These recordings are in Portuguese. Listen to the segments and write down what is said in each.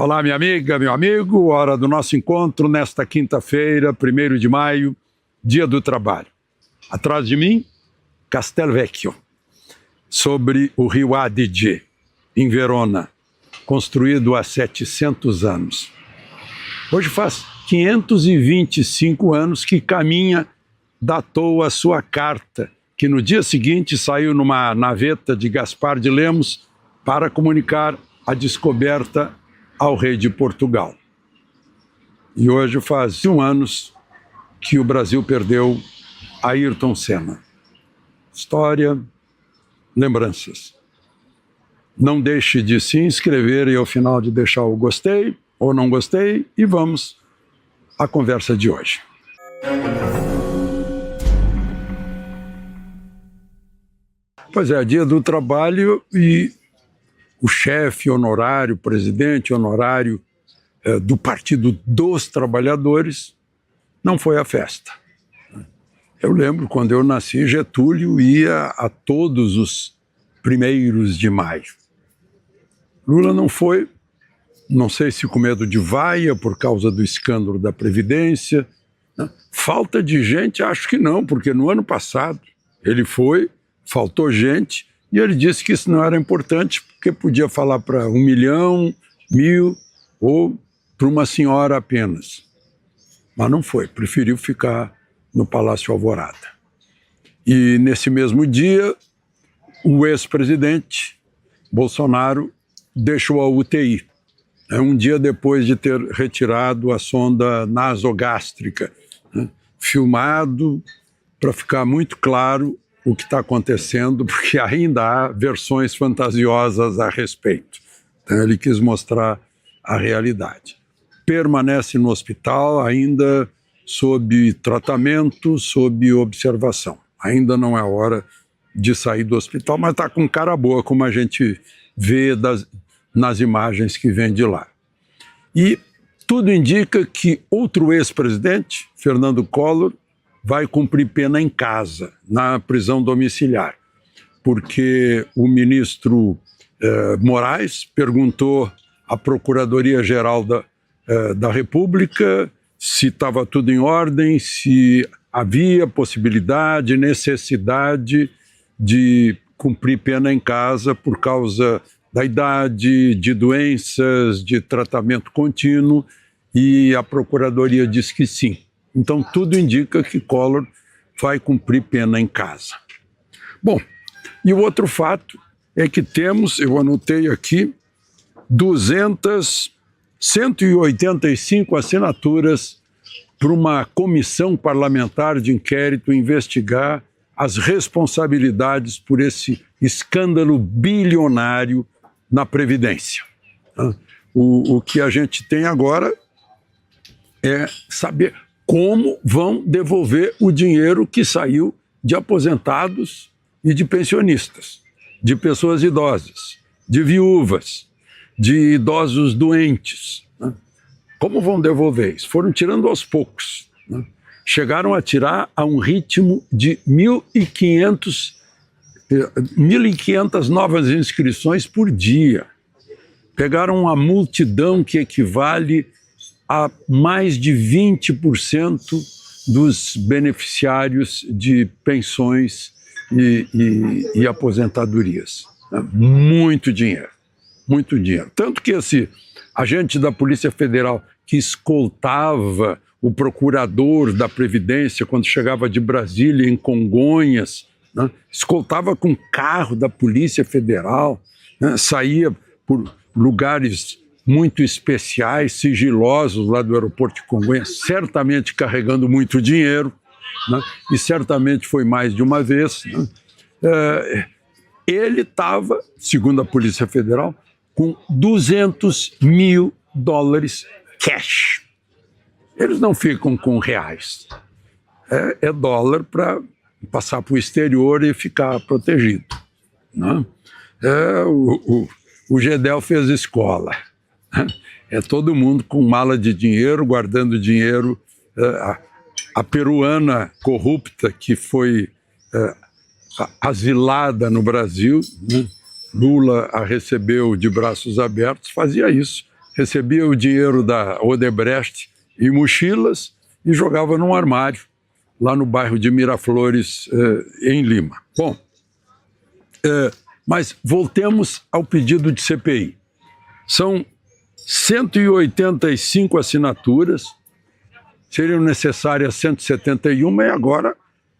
Olá, minha amiga, meu amigo, hora do nosso encontro nesta quinta-feira, 1º de maio, Dia do Trabalho. Atrás de mim, Castelvecchio, sobre o rio Adige, em Verona, construído há 700 anos. Hoje faz 525 anos que Caminha datou a sua carta, que no dia seguinte saiu numa naveta de Gaspar de Lemos para comunicar a descoberta ao rei de Portugal. E hoje faz 1 ano que o Brasil perdeu Ayrton Senna. História, lembranças. Não deixe de se inscrever e ao final de deixar o gostei ou não gostei e vamos à conversa de hoje. Pois é, Dia do Trabalho e o chefe honorário, presidente honorário do Partido dos Trabalhadores não foi à festa. Eu lembro quando eu nasci, Getúlio ia a todos os 1º de maio. Lula não foi, não sei se com medo de vaia, por causa do escândalo da Previdência. Falta de gente, acho que não, porque no ano passado ele foi, faltou gente, e ele disse que isso não era importante, porque podia falar para 1 milhão, 1.000 ou para uma senhora apenas. Mas não foi, preferiu ficar no Palácio Alvorada. E nesse mesmo dia, o ex-presidente Bolsonaro deixou a UTI. Um dia depois de ter retirado a sonda nasogástrica, filmado para ficar muito claro o que está acontecendo, porque ainda há versões fantasiosas a respeito. Então ele quis mostrar a realidade. Permanece no hospital ainda sob tratamento, sob observação. Ainda não é hora de sair do hospital, mas está com cara boa, como a gente vê nas imagens que vêm de lá. E tudo indica que outro ex-presidente, Fernando Collor, vai cumprir pena em casa, na prisão domiciliar, porque o ministro Moraes perguntou à Procuradoria-Geral da República se estava tudo em ordem, se havia possibilidade, necessidade de cumprir pena em casa por causa da idade, de doenças, de tratamento contínuo, e a Procuradoria disse que sim. Então, tudo indica que Collor vai cumprir pena em casa. Bom, e o outro fato é que temos, eu anotei aqui, 185 assinaturas para uma comissão parlamentar de inquérito investigar as responsabilidades por esse escândalo bilionário na Previdência. O que a gente tem agora é saber como vão devolver o dinheiro que saiu de aposentados e de pensionistas, de pessoas idosas, de viúvas, de idosos doentes. Como vão devolver isso? Foram tirando aos poucos. Chegaram a tirar a um ritmo de 1.500 novas inscrições por dia. Pegaram uma multidão que equivale a mais de 20% dos beneficiários de pensões e aposentadorias. Muito dinheiro, muito dinheiro. Tanto que esse agente da Polícia Federal que escoltava o procurador da Previdência quando chegava de Brasília em Congonhas, escoltava com carro da Polícia Federal, saía por lugares muito especiais, sigilosos lá do aeroporto de Congonhas, certamente carregando muito dinheiro, e certamente foi mais de uma vez. Ele estava, segundo a Polícia Federal, com $200 mil cash. Eles não ficam com reais. É dólar para passar para o exterior e ficar protegido. O Gedel fez escola. É todo mundo com mala de dinheiro, guardando dinheiro. A peruana corrupta que foi asilada no Brasil, Lula a recebeu de braços abertos, fazia isso. recebia o dinheiro da Odebrecht em mochilas e jogava num armário, lá no bairro de Miraflores, em Lima. Bom, mas voltemos ao pedido de CPI. São 185 assinaturas, seriam necessárias 171, e agora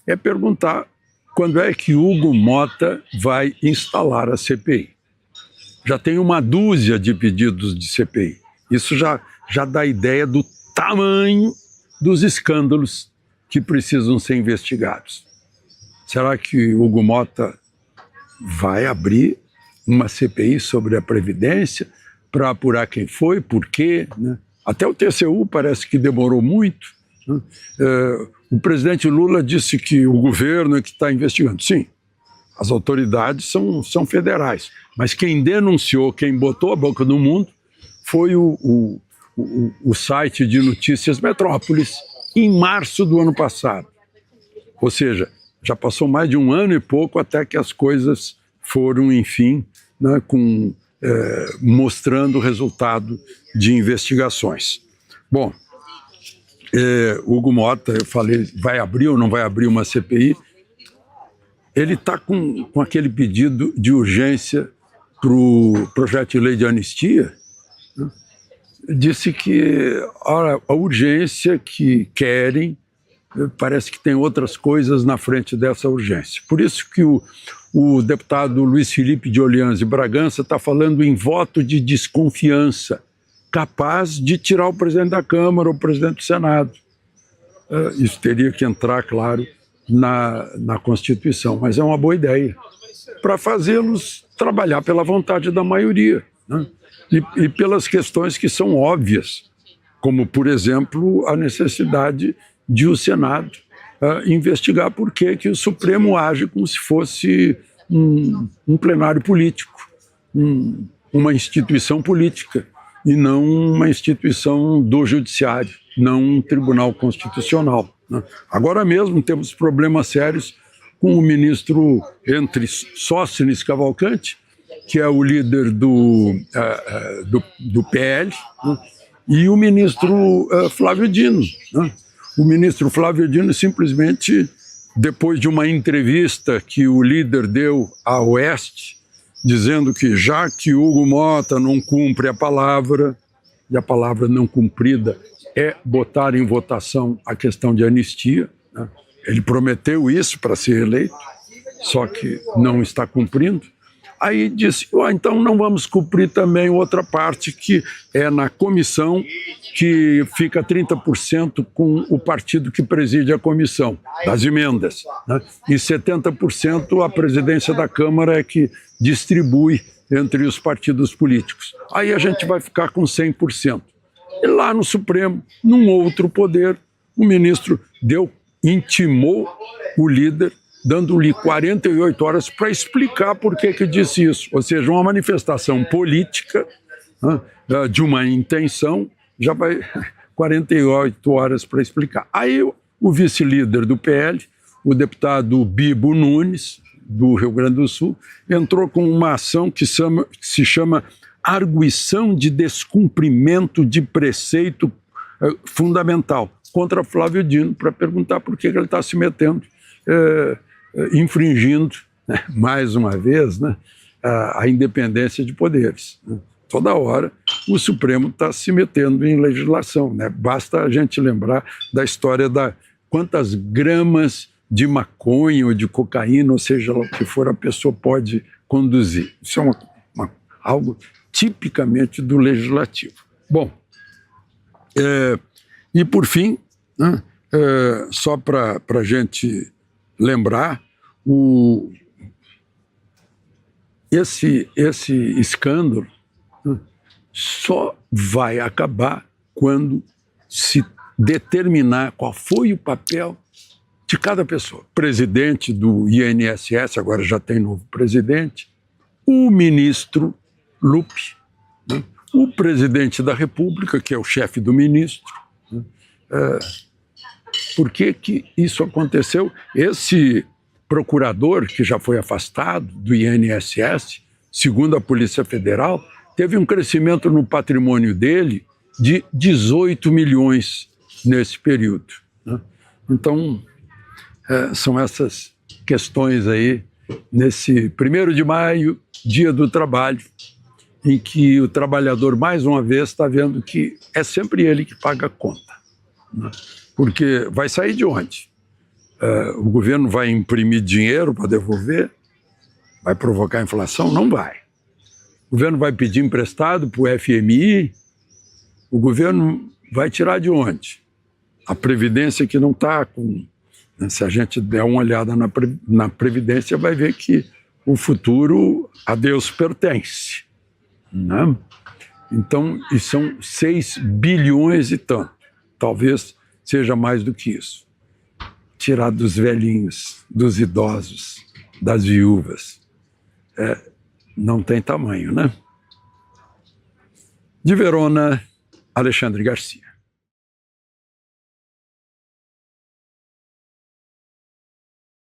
é perguntar quando é que Hugo Motta vai instalar a CPI. Já tem uma dúzia de pedidos de CPI. Isso já dá ideia do tamanho dos escândalos que precisam ser investigados. Será que Hugo Motta vai abrir uma CPI sobre a Previdência para apurar quem foi, por quê, né? Até o TCU parece que demorou muito, né? O presidente Lula disse que o governo é que está investigando. Sim, as autoridades são federais, mas quem denunciou, quem botou a boca no mundo foi o site de notícias Metrópolis, em março do ano passado. Ou seja, já passou mais de um ano e pouco até que as coisas foram, enfim, né, mostrando o resultado de investigações. Bom, Hugo Motta, eu falei, vai abrir ou não vai abrir uma CPI? Ele está com aquele pedido de urgência para o projeto de lei de anistia, né? Disse que a urgência que querem, parece que tem outras coisas na frente dessa urgência. Por isso que o deputado Luiz Felipe de Orleans e Bragança está falando em voto de desconfiança, capaz de tirar o presidente da Câmara, o presidente do Senado. Isso teria que entrar, claro, na Constituição, mas é uma boa ideia, para fazê-los trabalhar pela vontade da maioria, né? E pelas questões que são óbvias, como, por exemplo, a necessidade de o Senado investigar por que o Supremo age como se fosse um plenário político, uma instituição política, e não uma instituição do judiciário, não um tribunal constitucional, né? Agora mesmo temos problemas sérios com o ministro entre Sóstenes Cavalcanti, que é o líder do PL, né? E o ministro Flávio Dino, né? O ministro Flávio Dino simplesmente, depois de uma entrevista que o líder deu à Oeste, dizendo que já que Hugo Motta não cumpre a palavra, e a palavra não cumprida é botar em votação a questão de anistia, né? Ele prometeu isso para ser eleito, só que não está cumprindo. Aí disse, então não vamos cumprir também outra parte, que é na comissão, que fica 30% com o partido que preside a comissão, das emendas, né? E 70% a presidência da Câmara é que distribui entre os partidos políticos. Aí a gente vai ficar com 100%. E lá no Supremo, num outro poder, o ministro intimou o líder, dando-lhe 48 horas para explicar por que disse isso. Ou seja, uma manifestação política, né, de uma intenção, já vai 48 horas para explicar. Aí o vice-líder do PL, o deputado Bibo Nunes, do Rio Grande do Sul, entrou com uma ação que se chama arguição de descumprimento de preceito fundamental contra Flávio Dino, para perguntar por que ele está se metendo, infringindo, né, mais uma vez, né, a independência de poderes, né? Toda hora o Supremo está se metendo em legislação, né? Basta a gente lembrar da história da quantas gramas de maconha ou de cocaína, ou seja lá o que for, a pessoa pode conduzir. Isso é algo tipicamente do legislativo. Bom, e por fim, né, só para a gente lembrar, esse escândalo, né, só vai acabar quando se determinar qual foi o papel de cada pessoa. Presidente do INSS, agora já tem novo presidente, o ministro Lupe, né, o presidente da República, que é o chefe do ministro, né, por que isso aconteceu? Esse procurador, que já foi afastado do INSS, segundo a Polícia Federal, teve um crescimento no patrimônio dele de 18 milhões nesse período, né? Então, são essas questões aí, nesse 1º de maio, Dia do Trabalho, em que o trabalhador, mais uma vez, está vendo que é sempre ele que paga a conta, né? Porque vai sair de onde? O governo vai imprimir dinheiro para devolver? Vai provocar inflação? Não vai. O governo vai pedir emprestado para o FMI? O governo vai tirar de onde? A Previdência que não está com... Se a gente der uma olhada na Previdência, vai ver que o futuro a Deus pertence, né? Então, e são 6 bilhões e tanto. Talvez seja mais do que isso. Tirar dos velhinhos, dos idosos, das viúvas. Não tem tamanho, né? De Verona, Alexandre Garcia.